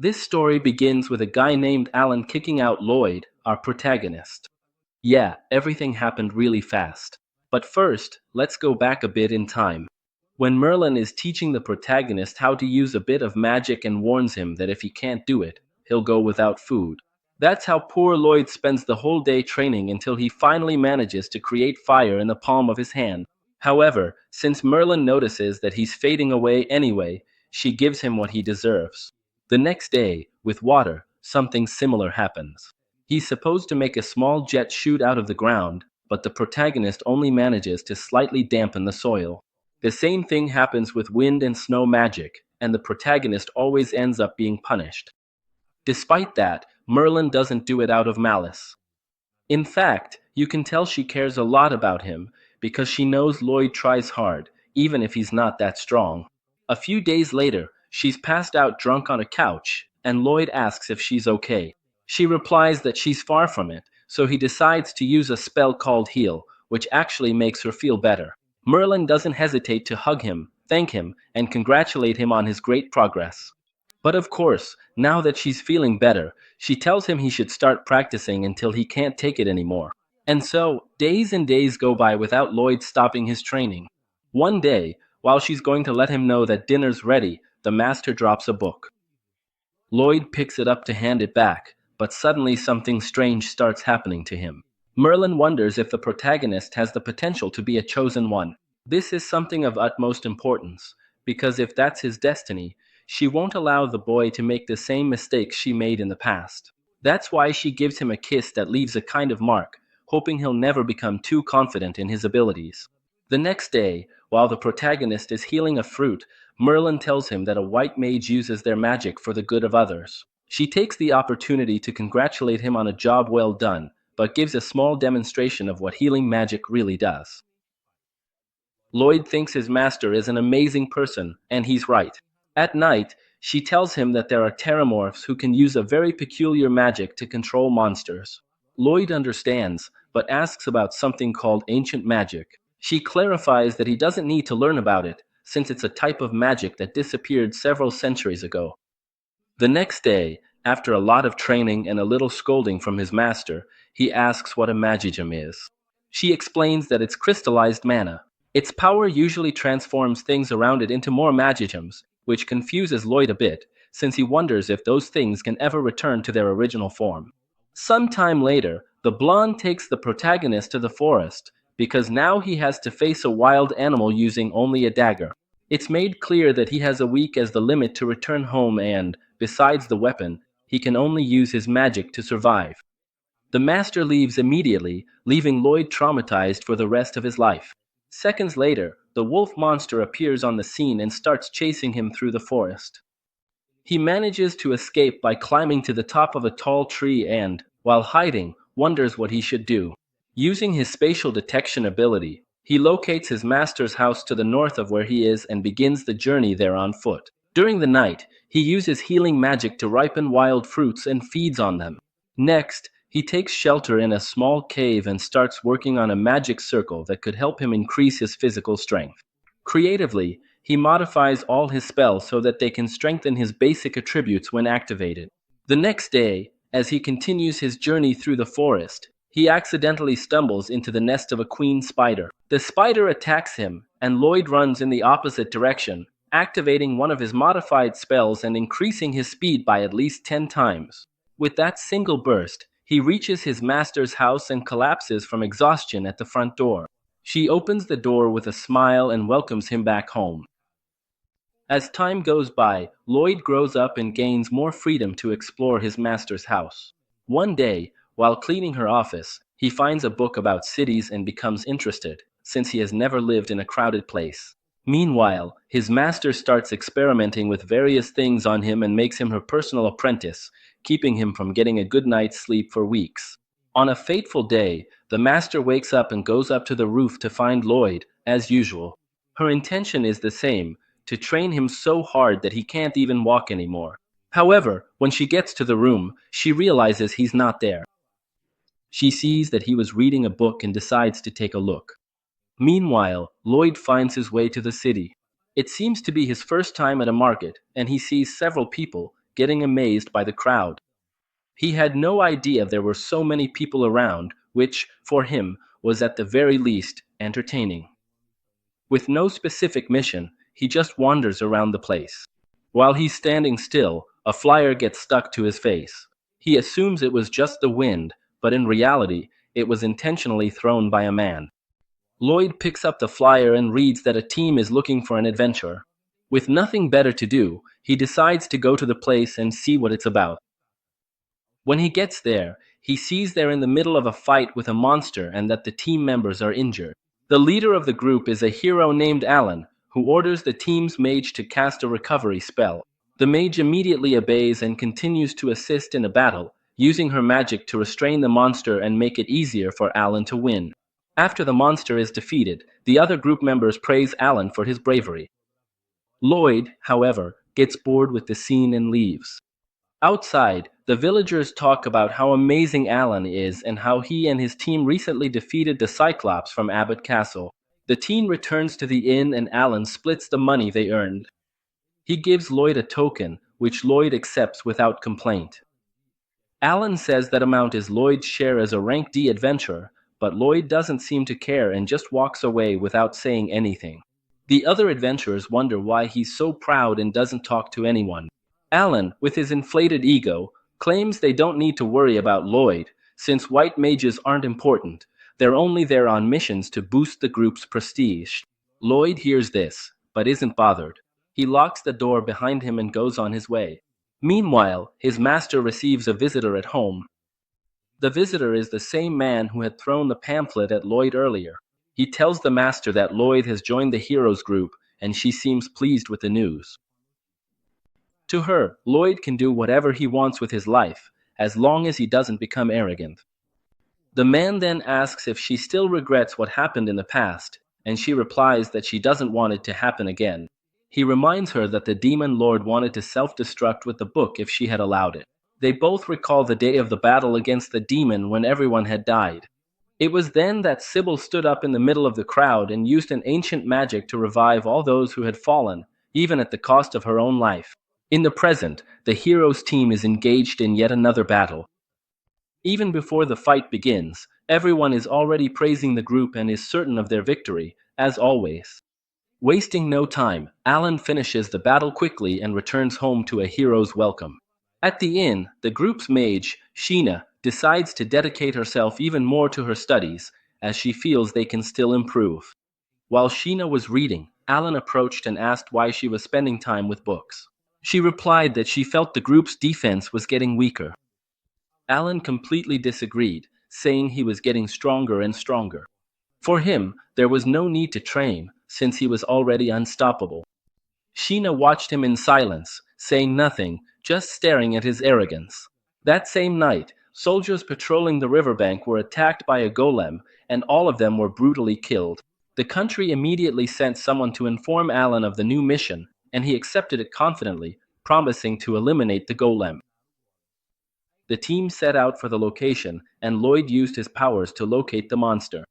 This story begins with a guy named Alan kicking out Lloyd, our protagonist. Yeah, everything happened really fast. But first, let's go back a bit in time. When Merlin is teaching the protagonist how to use a bit of magic and warns him that if he can't do it, he'll go without food. That's how poor Lloyd spends the whole day training until he finally manages to create fire in the palm of his hand. However, since Merlin notices that he's fading away anyway, she gives him what he deserves. The next day, with water, something similar happens. He's supposed to make a small jet shoot out of the ground, but the protagonist only manages to slightly dampen the soil. The same thing happens with wind and snow magic, and the protagonist always ends up being punished. Despite that, Merlin doesn't do it out of malice. In fact, you can tell she cares a lot about him because she knows Lloyd tries hard, even if he's not that strong. A few days later, she's passed out drunk on a couch, and Lloyd asks if she's okay. She replies that she's far from it, so he decides to use a spell called Heal, which actually makes her feel better. Merlin doesn't hesitate to hug him, thank him, and congratulate him on his great progress. But of course, now that she's feeling better, she tells him he should start practicing until he can't take it anymore. And so, days and days go by without Lloyd stopping his training. One day, while she's going to let him know that dinner's ready, the master drops a book. Lloyd picks it up to hand it back, but suddenly something strange starts happening to him. Merlin wonders if the protagonist has the potential to be a chosen one. This is something of utmost importance, because if that's his destiny, she won't allow the boy to make the same mistakes she made in the past. That's why she gives him a kiss that leaves a kind of mark, hoping he'll never become too confident in his abilities. The next day, while the protagonist is healing a fruit, Merlin tells him that a white mage uses their magic for the good of others. She takes the opportunity to congratulate him on a job well done, but gives a small demonstration of what healing magic really does. Lloyd thinks his master is an amazing person, and he's right. At night, she tells him that there are terramorphs who can use a very peculiar magic to control monsters. Lloyd understands, but asks about something called ancient magic. She clarifies that he doesn't need to learn about it, since it's a type of magic that disappeared several centuries ago. The next day, after a lot of training and a little scolding from his master, he asks what a magigem is. She explains that it's crystallized mana. Its power usually transforms things around it into more magigems, which confuses Lloyd a bit, since he wonders if those things can ever return to their original form. Sometime later, the blonde takes the protagonist to the forest, because now he has to face a wild animal using only a dagger. It's made clear that he has a week as the limit to return home and, besides the weapon, he can only use his magic to survive. The master leaves immediately, leaving Lloyd traumatized for the rest of his life. Seconds later, the wolf monster appears on the scene and starts chasing him through the forest. He manages to escape by climbing to the top of a tall tree and, while hiding, wonders what he should do. Using his spatial detection ability, he locates his master's house to the north of where he is and begins the journey there on foot. During the night, he uses healing magic to ripen wild fruits and feeds on them. Next, he takes shelter in a small cave and starts working on a magic circle that could help him increase his physical strength. Creatively, he modifies all his spells so that they can strengthen his basic attributes when activated. The next day, as he continues his journey through the forest, he accidentally stumbles into the nest of a queen spider. The spider attacks him, and Lloyd runs in the opposite direction, activating one of his modified spells and increasing his speed by at least 10 times. With that single burst, he reaches his master's house and collapses from exhaustion at the front door. She opens the door with a smile and welcomes him back home. As time goes by, Lloyd grows up and gains more freedom to explore his master's house. One day, while cleaning her office, he finds a book about cities and becomes interested, since he has never lived in a crowded place. Meanwhile, his master starts experimenting with various things on him and makes him her personal apprentice, keeping him from getting a good night's sleep for weeks. On a fateful day, the master wakes up and goes up to the roof to find Lloyd, as usual. Her intention is the same, to train him so hard that he can't even walk anymore. However, when she gets to the room, she realizes he's not there. She sees that he was reading a book and decides to take a look. Meanwhile, Lloyd finds his way to the city. It seems to be his first time at a market, and he sees several people, getting amazed by the crowd. He had no idea there were so many people around, which, for him, was at the very least entertaining. With no specific mission, he just wanders around the place. While he's standing still, a flyer gets stuck to his face. He assumes it was just the wind, but in reality, it was intentionally thrown by a man. Lloyd picks up the flyer and reads that a team is looking for an adventurer. With nothing better to do, he decides to go to the place and see what it's about. When he gets there, he sees they're in the middle of a fight with a monster and that the team members are injured. The leader of the group is a hero named Alan, who orders the team's mage to cast a recovery spell. The mage immediately obeys and continues to assist in a battle, using her magic to restrain the monster and make it easier for Alan to win. After the monster is defeated, the other group members praise Alan for his bravery. Lloyd, however, gets bored with the scene and leaves. Outside, the villagers talk about how amazing Alan is and how he and his team recently defeated the Cyclops from Abbott Castle. The team returns to the inn and Alan splits the money they earned. He gives Lloyd a token, which Lloyd accepts without complaint. Alan says that amount is Lloyd's share as a rank D adventurer, but Lloyd doesn't seem to care and just walks away without saying anything. The other adventurers wonder why he's so proud and doesn't talk to anyone. Alan, with his inflated ego, claims they don't need to worry about Lloyd, since white mages aren't important. They're only there on missions to boost the group's prestige. Lloyd hears this, but isn't bothered. He locks the door behind him and goes on his way. Meanwhile, his master receives a visitor at home. The visitor is the same man who had thrown the pamphlet at Lloyd earlier. He tells the master that Lloyd has joined the heroes group, and she seems pleased with the news. To her, Lloyd can do whatever he wants with his life, as long as he doesn't become arrogant. The man then asks if she still regrets what happened in the past, and she replies that she doesn't want it to happen again. He reminds her that the demon lord wanted to self-destruct with the book if she had allowed it. They both recall the day of the battle against the demon when everyone had died. It was then that Sybil stood up in the middle of the crowd and used an ancient magic to revive all those who had fallen, even at the cost of her own life. In the present, the heroes' team is engaged in yet another battle. Even before the fight begins, everyone is already praising the group and is certain of their victory, as always. Wasting no time, Alan finishes the battle quickly and returns home to a hero's welcome. At the inn, the group's mage, Sheena, decides to dedicate herself even more to her studies, as she feels they can still improve. While Sheena was reading, Alan approached and asked why she was spending time with books. She replied that she felt the group's defense was getting weaker. Alan completely disagreed, saying he was getting stronger and stronger. For him, there was no need to train, since he was already unstoppable. Sheena watched him in silence, saying nothing, just staring at his arrogance. That same night, soldiers patrolling the riverbank were attacked by a golem, and all of them were brutally killed. The country immediately sent someone to inform Alan of the new mission, and he accepted it confidently, promising to eliminate the golem. The team set out for the location, and Lloyd used his powers to locate the monster.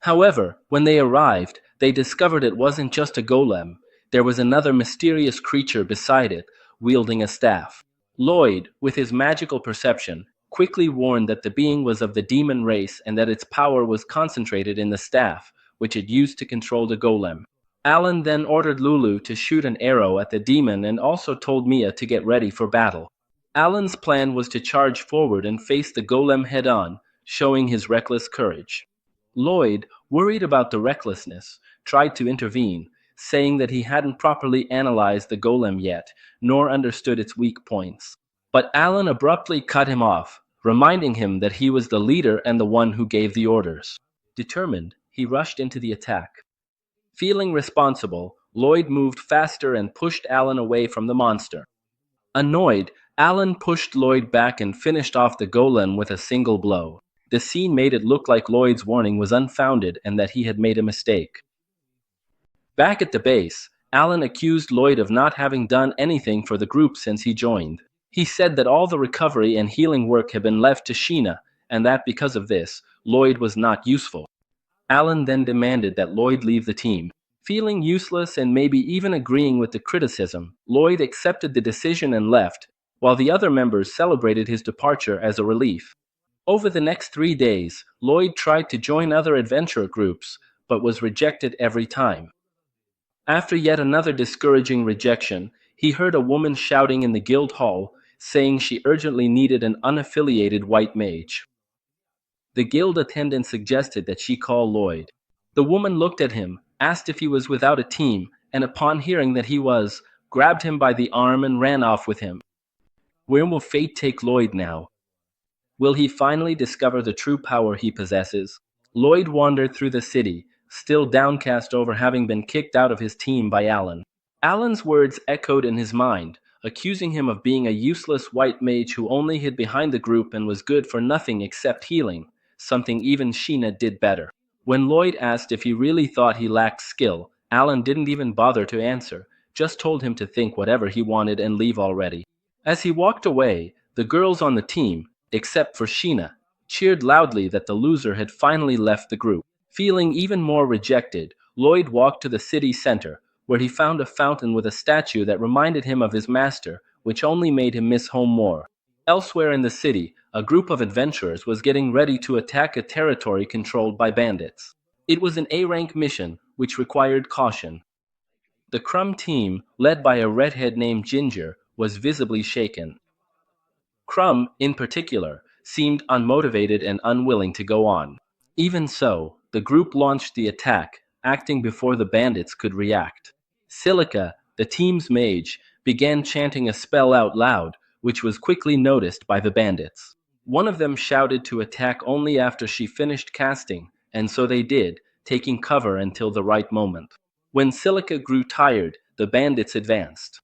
However, when they arrived, they discovered it wasn't just a golem. There was another mysterious creature beside it, wielding a staff. Lloyd, with his magical perception, quickly warned that the being was of the demon race and that its power was concentrated in the staff, which it used to control the golem. Alan then ordered Lulu to shoot an arrow at the demon and also told Mia to get ready for battle. Alan's plan was to charge forward and face the golem head-on, showing his reckless courage. Lloyd, worried about the recklessness, tried to intervene, saying that he hadn't properly analyzed the golem yet, nor understood its weak points. But Alan abruptly cut him off, reminding him that he was the leader and the one who gave the orders. Determined, he rushed into the attack. Feeling responsible, Lloyd moved faster and pushed Alan away from the monster. Annoyed, Alan pushed Lloyd back and finished off the golem with a single blow. The scene made it look like Lloyd's warning was unfounded and that he had made a mistake. Back at the base, Alan accused Lloyd of not having done anything for the group since he joined. He said that all the recovery and healing work had been left to Sheena, and that because of this, Lloyd was not useful. Alan then demanded that Lloyd leave the team. Feeling useless and maybe even agreeing with the criticism, Lloyd accepted the decision and left, while the other members celebrated his departure as a relief. Over the next 3 days, Lloyd tried to join other adventure groups, but was rejected every time. After yet another discouraging rejection, he heard a woman shouting in the guild hall, saying she urgently needed an unaffiliated white mage. The guild attendant suggested that she call Lloyd. The woman looked at him, asked if he was without a team, and upon hearing that he was, grabbed him by the arm and ran off with him. Where will fate take Lloyd now? Will he finally discover the true power he possesses? Lloyd wandered through the city, still downcast over having been kicked out of his team by Alan. Alan's words echoed in his mind, accusing him of being a useless white mage who only hid behind the group and was good for nothing except healing, something even Sheena did better. When Lloyd asked if he really thought he lacked skill, Alan didn't even bother to answer, just told him to think whatever he wanted and leave already. As he walked away, the girls on the team, except for Sheena, cheered loudly that the loser had finally left the group. Feeling even more rejected, Lloyd walked to the city center, where he found a fountain with a statue that reminded him of his master, which only made him miss home more. Elsewhere in the city, a group of adventurers was getting ready to attack a territory controlled by bandits. It was an A-rank mission, which required caution. The Crumb team, led by a redhead named Ginger, was visibly shaken. Crumb, in particular, seemed unmotivated and unwilling to go on. Even so, the group launched the attack, acting before the bandits could react. Silica, the team's mage, began chanting a spell out loud, which was quickly noticed by the bandits. One of them shouted to attack only after she finished casting, and so they did, taking cover until the right moment. When Silica grew tired, the bandits advanced.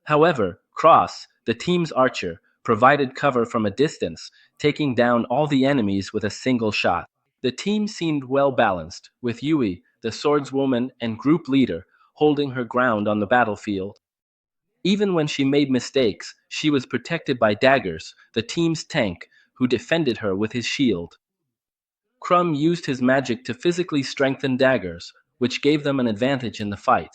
However, Cross, the team's archer, provided cover from a distance, taking down all the enemies with a single shot. The team seemed well balanced, with Yui, the swordswoman and group leader, holding her ground on the battlefield. Even when she made mistakes, she was protected by Daggers, the team's tank, who defended her with his shield. Crumb used his magic to physically strengthen Daggers, which gave them an advantage in the fight.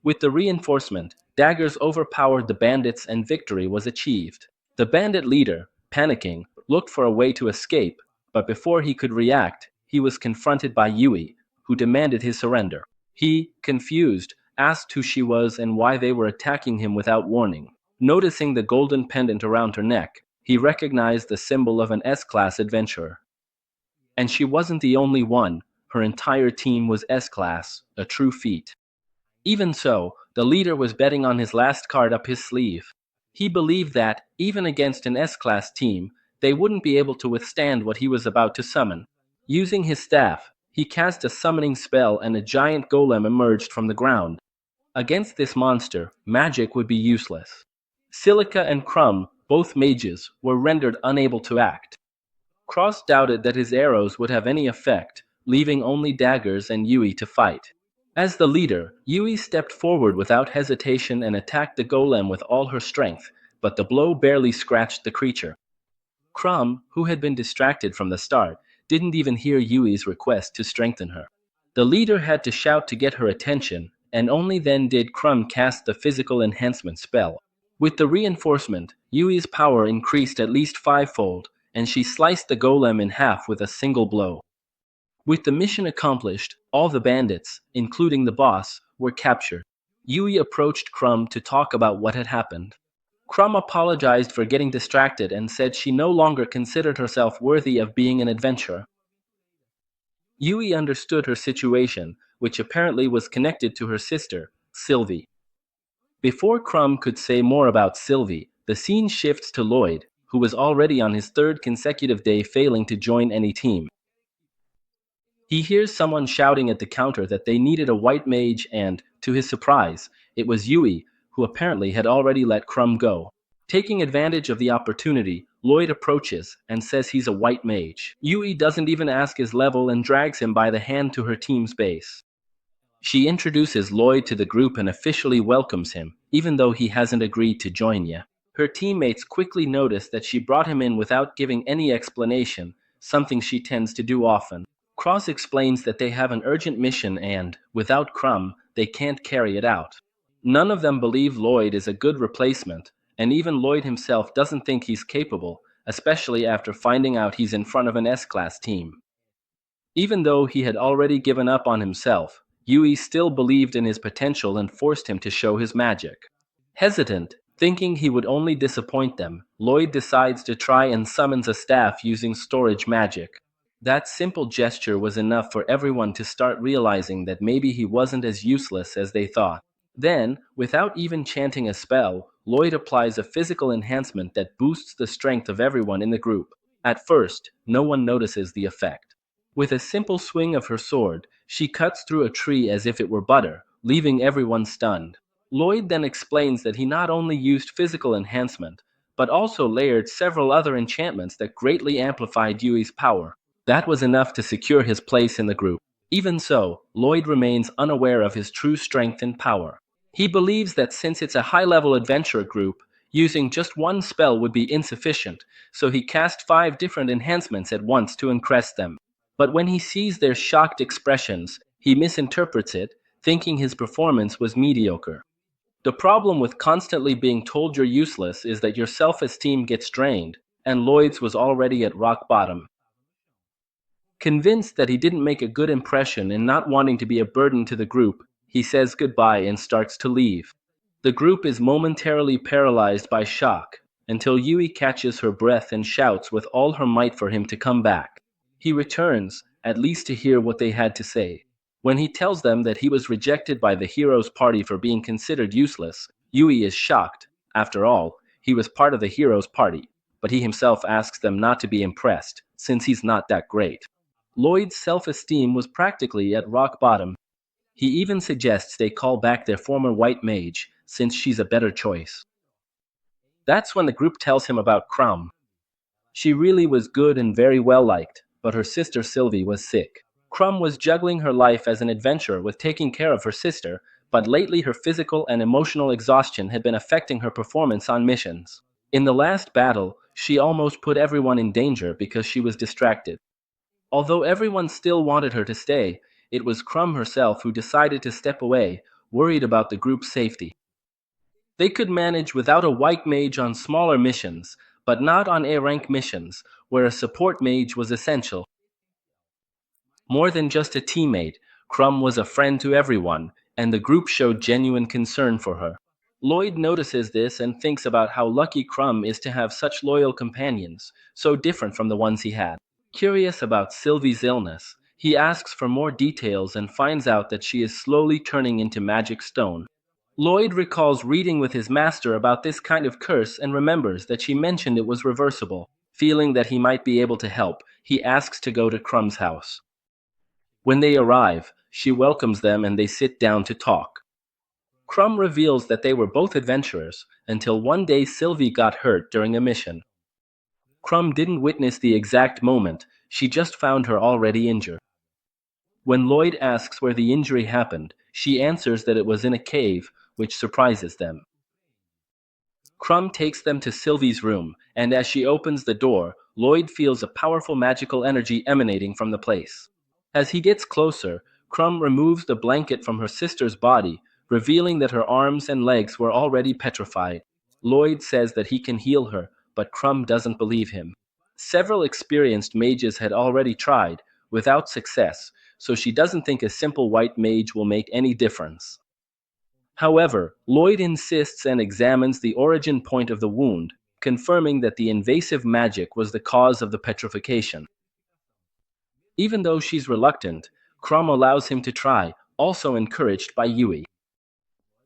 With the reinforcement, Daggers overpowered the bandits and victory was achieved. The bandit leader, panicking, looked for a way to escape, but before he could react, he was confronted by Yui, who demanded his surrender. He, confused, asked who she was and why they were attacking him without warning. Noticing the golden pendant around her neck, he recognized the symbol of an S-class adventurer. And she wasn't the only one, her entire team was S-class, a true feat. Even so, the leader was betting on his last card up his sleeve. He believed that, even against an S-class team, they wouldn't be able to withstand what he was about to summon. Using his staff, he cast a summoning spell and a giant golem emerged from the ground. Against this monster, magic would be useless. Silica and Crumb, both mages, were rendered unable to act. Cross doubted that his arrows would have any effect, leaving only Daggers and Yui to fight. As the leader, Yui stepped forward without hesitation and attacked the golem with all her strength, but the blow barely scratched the creature. Crumb, who had been distracted from the start, didn't even hear Yui's request to strengthen her. The leader had to shout to get her attention, and only then did Crumb cast the physical enhancement spell. With the reinforcement, Yui's power increased at least fivefold, and she sliced the golem in half with a single blow. With the mission accomplished, all the bandits, including the boss, were captured. Yui approached Crumb to talk about what had happened. Crumb apologized for getting distracted and said she no longer considered herself worthy of being an adventurer. Yui understood her situation, which apparently was connected to her sister, Sylvie. Before Crumb could say more about Sylvie, the scene shifts to Lloyd, who was already on his third consecutive day failing to join any team. He hears someone shouting at the counter that they needed a white mage and, to his surprise, it was Yui, who apparently had already let Crumb go. Taking advantage of the opportunity, Lloyd approaches and says he's a white mage. Yui doesn't even ask his level and drags him by the hand to her team's base. She introduces Lloyd to the group and officially welcomes him, even though he hasn't agreed to join yet. Her teammates quickly notice that she brought him in without giving any explanation, something she tends to do often. Cross explains that they have an urgent mission and, without Crumb, they can't carry it out. None of them believe Lloyd is a good replacement, and even Lloyd himself doesn't think he's capable, especially after finding out he's in front of an S-class team. Even though he had already given up on himself, Yui still believed in his potential and forced him to show his magic. Hesitant, thinking he would only disappoint them, Lloyd decides to try and summons a staff using storage magic. That simple gesture was enough for everyone to start realizing that maybe he wasn't as useless as they thought. Then, without even chanting a spell, Lloyd applies a physical enhancement that boosts the strength of everyone in the group. At first, no one notices the effect. With a simple swing of her sword, she cuts through a tree as if it were butter, leaving everyone stunned. Lloyd then explains that he not only used physical enhancement, but also layered several other enchantments that greatly amplified Yui's power. That was enough to secure his place in the group. Even so, Lloyd remains unaware of his true strength and power. He believes that since it's a high-level adventure group, using just one spell would be insufficient, so he cast 5 different enhancements at once to impress them. But when he sees their shocked expressions, he misinterprets it, thinking his performance was mediocre. The problem with constantly being told you're useless is that your self-esteem gets drained, and Lloyd's was already at rock bottom. Convinced that he didn't make a good impression and not wanting to be a burden to the group, he says goodbye and starts to leave. The group is momentarily paralyzed by shock, until Yui catches her breath and shouts with all her might for him to come back. He returns, at least to hear what they had to say. When he tells them that he was rejected by the hero's party for being considered useless, Yui is shocked. After all, he was part of the hero's party, but he himself asks them not to be impressed, since he's not that great. Lloyd's self-esteem was practically at rock bottom. He even suggests they call back their former white mage, since she's a better choice. That's when the group tells him about Crumb. She really was good and very well liked, but her sister Sylvie was sick. Crumb was juggling her life as an adventurer with taking care of her sister, but lately her physical and emotional exhaustion had been affecting her performance on missions. In the last battle, she almost put everyone in danger because she was distracted. Although everyone still wanted her to stay, it was Crumb herself who decided to step away, worried about the group's safety. They could manage without a white mage on smaller missions, but not on A-rank missions, where a support mage was essential. More than just a teammate, Crumb was a friend to everyone, and the group showed genuine concern for her. Lloyd notices this and thinks about how lucky Crumb is to have such loyal companions, so different from the ones he had. Curious about Sylvie's illness, he asks for more details and finds out that she is slowly turning into magic stone. Lloyd recalls reading with his master about this kind of curse and remembers that she mentioned it was reversible. Feeling that he might be able to help, he asks to go to Crumb's house. When they arrive, she welcomes them and they sit down to talk. Crumb reveals that they were both adventurers, until one day Sylvie got hurt during a mission. Crumb didn't witness the exact moment, she just found her already injured. When Lloyd asks where the injury happened, she answers that it was in a cave, which surprises them. Crumb takes them to Sylvie's room, and as she opens the door, Lloyd feels a powerful magical energy emanating from the place. As he gets closer, Crumb removes the blanket from her sister's body, revealing that her arms and legs were already petrified. Lloyd says that he can heal her, but Crumb doesn't believe him. Several experienced mages had already tried, without success, so she doesn't think a simple white mage will make any difference. However, Lloyd insists and examines the origin point of the wound, confirming that the invasive magic was the cause of the petrification. Even though she's reluctant, Crumb allows him to try, also encouraged by Yui.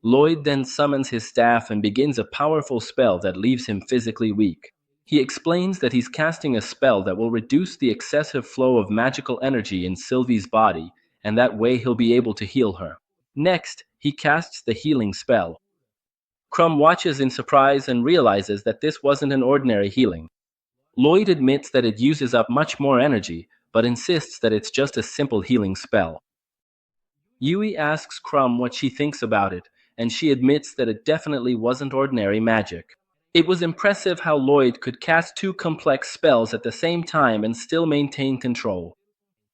Lloyd then summons his staff and begins a powerful spell that leaves him physically weak. He explains that he's casting a spell that will reduce the excessive flow of magical energy in Sylvie's body, and that way he'll be able to heal her. Next, he casts the healing spell. Crumb watches in surprise and realizes that this wasn't an ordinary healing. Lloyd admits that it uses up much more energy, but insists that it's just a simple healing spell. Yui asks Crumb what she thinks about it, and she admits that it definitely wasn't ordinary magic. It was impressive how Lloyd could cast 2 complex spells at the same time and still maintain control.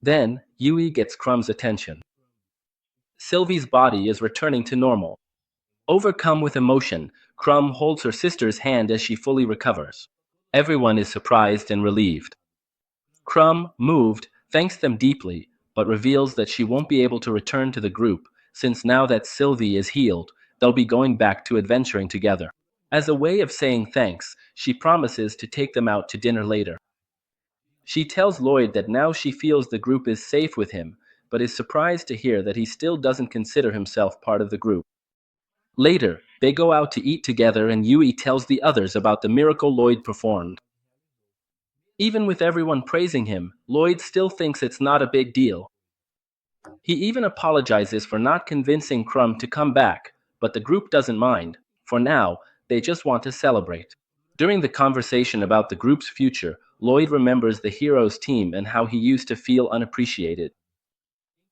Then, Yui gets Crumb's attention. Sylvie's body is returning to normal. Overcome with emotion, Crumb holds her sister's hand as she fully recovers. Everyone is surprised and relieved. Crumb, moved, thanks them deeply, but reveals that she won't be able to return to the group, since now that Sylvie is healed, they'll be going back to adventuring together. As a way of saying thanks, she promises to take them out to dinner later. She tells Lloyd that now she feels the group is safe with him, but is surprised to hear that he still doesn't consider himself part of the group. Later, they go out to eat together and Yui tells the others about the miracle Lloyd performed. Even with everyone praising him, Lloyd still thinks it's not a big deal. He even apologizes for not convincing Crumb to come back, but the group doesn't mind. For now, they just want to celebrate. During the conversation about the group's future, Lloyd remembers the hero's team and how he used to feel unappreciated.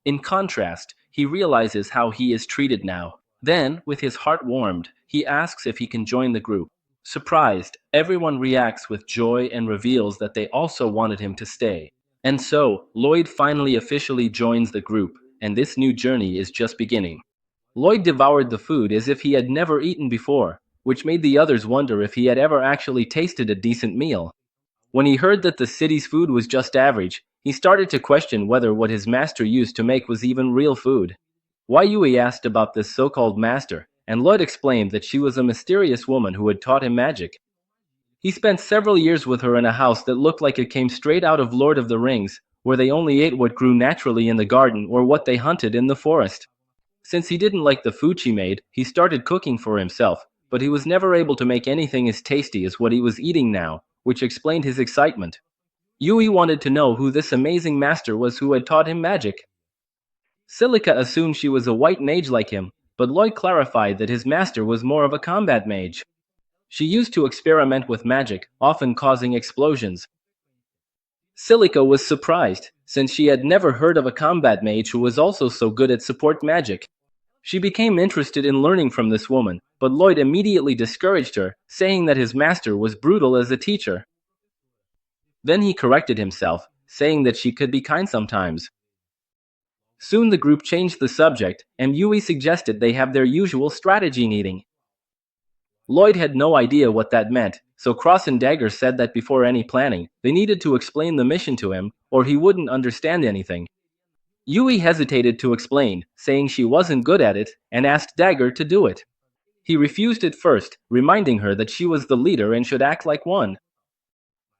In contrast, he realizes how he is treated now. Then, with his heart warmed, he asks if he can join the group. Surprised, everyone reacts with joy and reveals that they also wanted him to stay. And so, Lloyd finally officially joins the group, and this new journey is just beginning. Lloyd devoured the food as if he had never eaten before, which made the others wonder if he had ever actually tasted a decent meal. When he heard that the city's food was just average, he started to question whether what his master used to make was even real food. Wai Yui asked about this so-called master, and Lloyd explained that she was a mysterious woman who had taught him magic. He spent several years with her in a house that looked like it came straight out of Lord of the Rings, where they only ate what grew naturally in the garden or what they hunted in the forest. Since he didn't like the food she made, he started cooking for himself, but he was never able to make anything as tasty as what he was eating now, which explained his excitement. Yui wanted to know who this amazing master was who had taught him magic. Silica assumed she was a white mage like him, but Lloyd clarified that his master was more of a combat mage. She used to experiment with magic, often causing explosions. Silica was surprised, since she had never heard of a combat mage who was also so good at support magic. She became interested in learning from this woman, but Lloyd immediately discouraged her, saying that his master was brutal as a teacher. Then he corrected himself, saying that she could be kind sometimes. Soon the group changed the subject, and Yui suggested they have their usual strategy meeting. Lloyd had no idea what that meant, so Cross and Dagger said that before any planning, they needed to explain the mission to him, or he wouldn't understand anything. Yui hesitated to explain, saying she wasn't good at it, and asked Dagger to do it. He refused at first, reminding her that she was the leader and should act like one.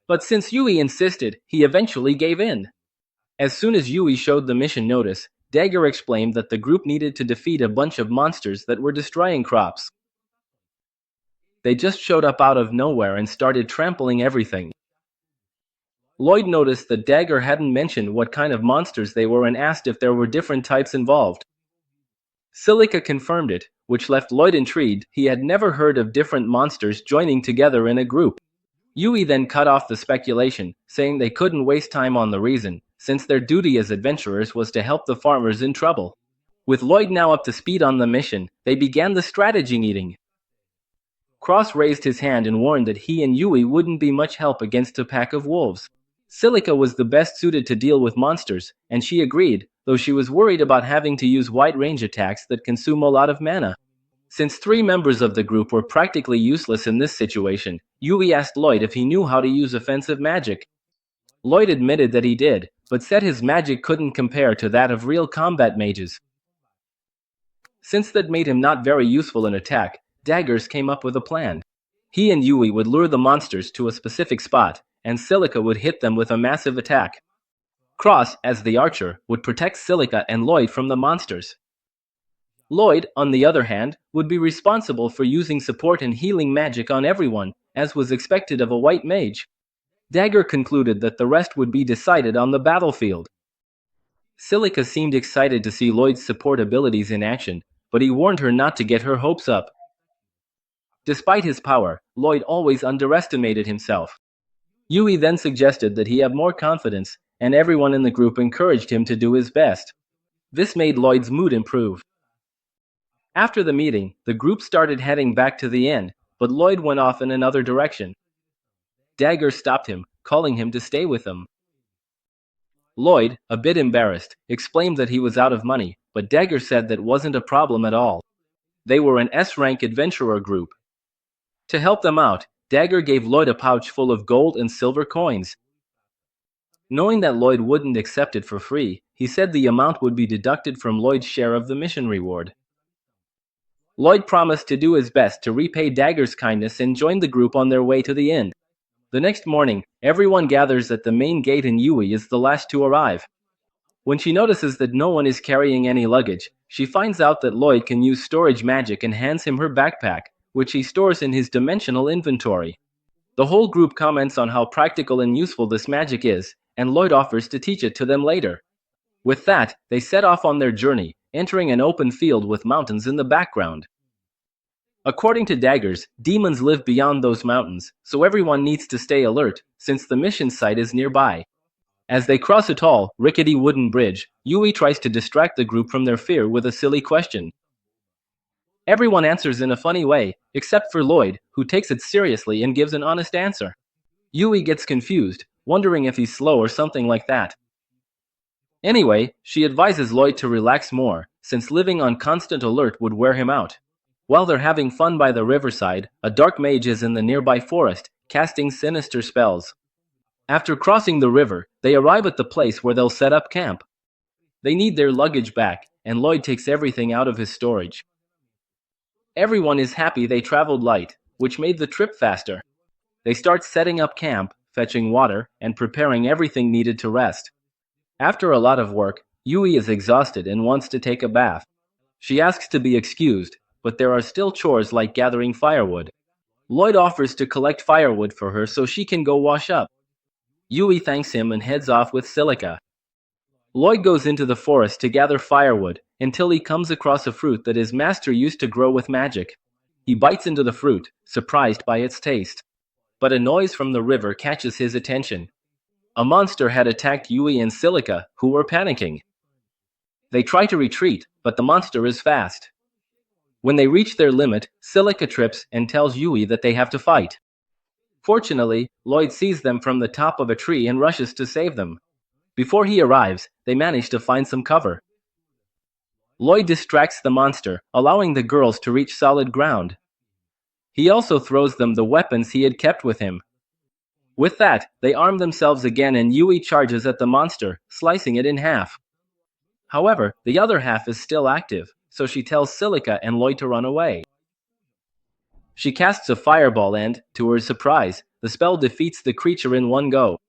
But since Yui insisted, he eventually gave in. As soon as Yui showed the mission notice, Dagger explained that the group needed to defeat a bunch of monsters that were destroying crops. They just showed up out of nowhere and started trampling everything. Lloyd noticed that Dagger hadn't mentioned what kind of monsters they were and asked if there were different types involved. Silica confirmed it, which left Lloyd intrigued. He had never heard of different monsters joining together in a group. Yui then cut off the speculation, saying they couldn't waste time on the reason, since their duty as adventurers was to help the farmers in trouble. With Lloyd now up to speed on the mission, they began the strategy meeting. Cross raised his hand and warned that he and Yui wouldn't be much help against a pack of wolves. Silica was the best suited to deal with monsters, and she agreed, though she was worried about having to use wide-range attacks that consume a lot of mana. Since 3 members of the group were practically useless in this situation, Yui asked Lloyd if he knew how to use offensive magic. Lloyd admitted that he did, but said his magic couldn't compare to that of real combat mages. Since that made him not very useful in attack, Daggers came up with a plan. He and Yui would lure the monsters to a specific spot, and Silica would hit them with a massive attack. Cross, as the archer, would protect Silica and Lloyd from the monsters. Lloyd, on the other hand, would be responsible for using support and healing magic on everyone, as was expected of a white mage. Dagger concluded that the rest would be decided on the battlefield. Silica seemed excited to see Lloyd's support abilities in action, but he warned her not to get her hopes up. Despite his power, Lloyd always underestimated himself. Yui then suggested that he have more confidence, and everyone in the group encouraged him to do his best. This made Lloyd's mood improve. After the meeting, the group started heading back to the inn, but Lloyd went off in another direction. Dagger stopped him, calling him to stay with them. Lloyd, a bit embarrassed, explained that he was out of money, but Dagger said that wasn't a problem at all. They were an S-rank adventurer group. To help them out, Dagger gave Lloyd a pouch full of gold and silver coins. Knowing that Lloyd wouldn't accept it for free, he said the amount would be deducted from Lloyd's share of the mission reward. Lloyd promised to do his best to repay Dagger's kindness and joined the group on their way to the inn. The next morning, everyone gathers at the main gate and Yui is the last to arrive. When she notices that no one is carrying any luggage, she finds out that Lloyd can use storage magic and hands him her backpack, which he stores in his dimensional inventory. The whole group comments on how practical and useful this magic is, and Lloyd offers to teach it to them later. With that, they set off on their journey, entering an open field with mountains in the background. According to Daggers, demons live beyond those mountains, so everyone needs to stay alert, since the mission site is nearby. As they cross a tall, rickety wooden bridge, Yui tries to distract the group from their fear with a silly question. Everyone answers in a funny way, except for Lloyd, who takes it seriously and gives an honest answer. Yui gets confused, wondering if he's slow or something like that. Anyway, she advises Lloyd to relax more, since living on constant alert would wear him out. While they're having fun by the riverside, a dark mage is in the nearby forest, casting sinister spells. After crossing the river, they arrive at the place where they'll set up camp. They need their luggage back, and Lloyd takes everything out of his storage. Everyone is happy they traveled light, which made the trip faster. They start setting up camp, fetching water, and preparing everything needed to rest. After a lot of work, Yui is exhausted and wants to take a bath. She asks to be excused, but there are still chores like gathering firewood. Lloyd offers to collect firewood for her so she can go wash up. Yui thanks him and heads off with Silica. Lloyd goes into the forest to gather firewood until he comes across a fruit that his master used to grow with magic. He bites into the fruit, surprised by its taste. But a noise from the river catches his attention. A monster had attacked Yui and Silica, who were panicking. They try to retreat, but the monster is fast. When they reach their limit, Silica trips and tells Yui that they have to fight. Fortunately, Lloyd sees them from the top of a tree and rushes to save them. Before he arrives, they manage to find some cover. Lloyd distracts the monster, allowing the girls to reach solid ground. He also throws them the weapons he had kept with him. With that, they arm themselves again and Yui charges at the monster, slicing it in half. However, the other half is still active, so she tells Silica and Lloyd to run away. She casts a fireball and, to her surprise, the spell defeats the creature in one go.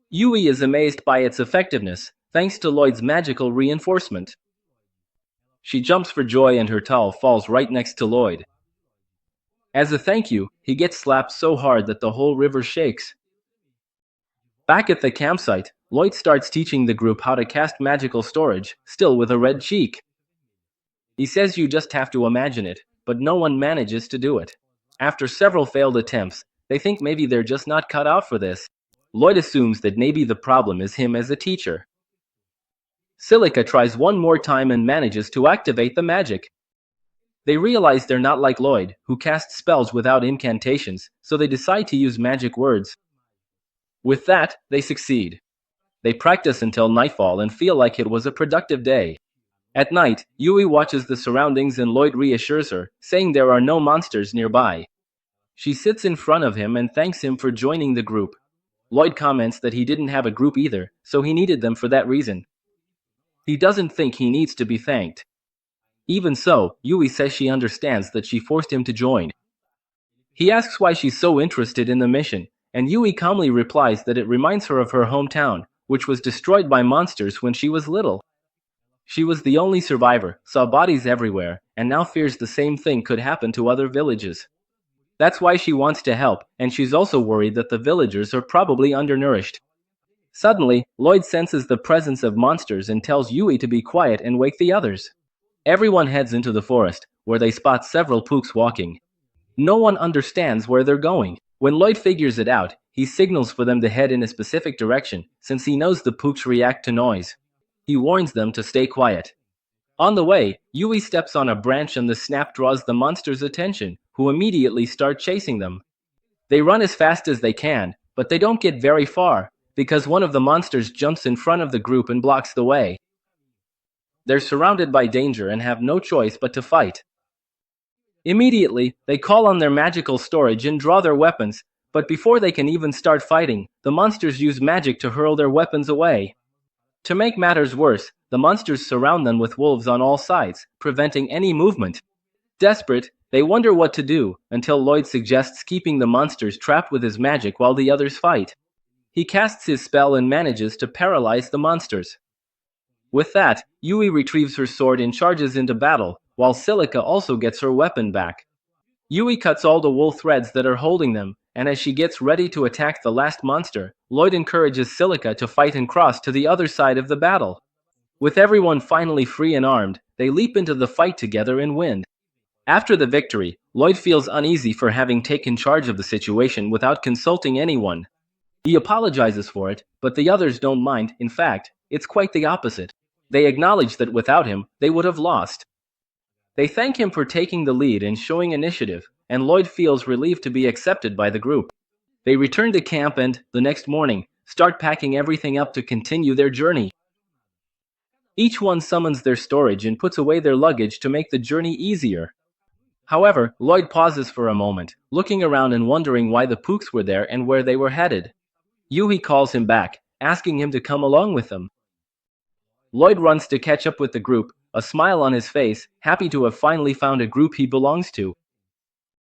Yui is amazed by its effectiveness, thanks to Lloyd's magical reinforcement. She jumps for joy and her towel falls right next to Lloyd. As a thank you, he gets slapped so hard that the whole river shakes. Back at the campsite, Lloyd starts teaching the group how to cast magical storage, still with a red cheek. He says you just have to imagine it, but no one manages to do it. After several failed attempts, they think maybe they're just not cut out for this. Lloyd assumes that maybe the problem is him as a teacher. Silica tries one more time and manages to activate the magic. They realize they're not like Lloyd, who casts spells without incantations, so they decide to use magic words. With that, they succeed. They practice until nightfall and feel like it was a productive day. At night, Yui watches the surroundings and Lloyd reassures her, saying there are no monsters nearby. She sits in front of him and thanks him for joining the group. Lloyd comments that he didn't have a group either, so he needed them for that reason. He doesn't think he needs to be thanked. Even so, Yui says she understands that she forced him to join. He asks why she's so interested in the mission, and Yui calmly replies that it reminds her of her hometown, which was destroyed by monsters when she was little. She was the only survivor, saw bodies everywhere, and now fears the same thing could happen to other villages. That's why she wants to help, and she's also worried that the villagers are probably undernourished. Suddenly, Lloyd senses the presence of monsters and tells Yui to be quiet and wake the others. Everyone heads into the forest, where they spot several pooks walking. No one understands where they're going. When Lloyd figures it out, he signals for them to head in a specific direction, since he knows the pooks react to noise. He warns them to stay quiet. On the way, Yui steps on a branch and the snap draws the monsters' attention, who immediately start chasing them. They run as fast as they can, but they don't get very far, because one of the monsters jumps in front of the group and blocks the way. They're surrounded by danger and have no choice but to fight. Immediately, they call on their magical storage and draw their weapons, but before they can even start fighting, the monsters use magic to hurl their weapons away. To make matters worse, the monsters surround them with wolves on all sides, preventing any movement. Desperate, they wonder what to do, until Lloyd suggests keeping the monsters trapped with his magic while the others fight. He casts his spell and manages to paralyze the monsters. With that, Yui retrieves her sword and charges into battle, while Silica also gets her weapon back. Yui cuts all the wool threads that are holding them, and as she gets ready to attack the last monster, Lloyd encourages Silica to fight and cross to the other side of the battle. With everyone finally free and armed, they leap into the fight together and win. After the victory, Lloyd feels uneasy for having taken charge of the situation without consulting anyone. He apologizes for it, but the others don't mind. In fact, it's quite the opposite. They acknowledge that without him, they would have lost. They thank him for taking the lead and showing initiative, and Lloyd feels relieved to be accepted by the group. They return to camp and, the next morning, start packing everything up to continue their journey. Each one summons their storage and puts away their luggage to make the journey easier. However, Lloyd pauses for a moment, looking around and wondering why the Pooks were there and where they were headed. Yui calls him back, asking him to come along with them. Lloyd runs to catch up with the group, a smile on his face, happy to have finally found a group he belongs to.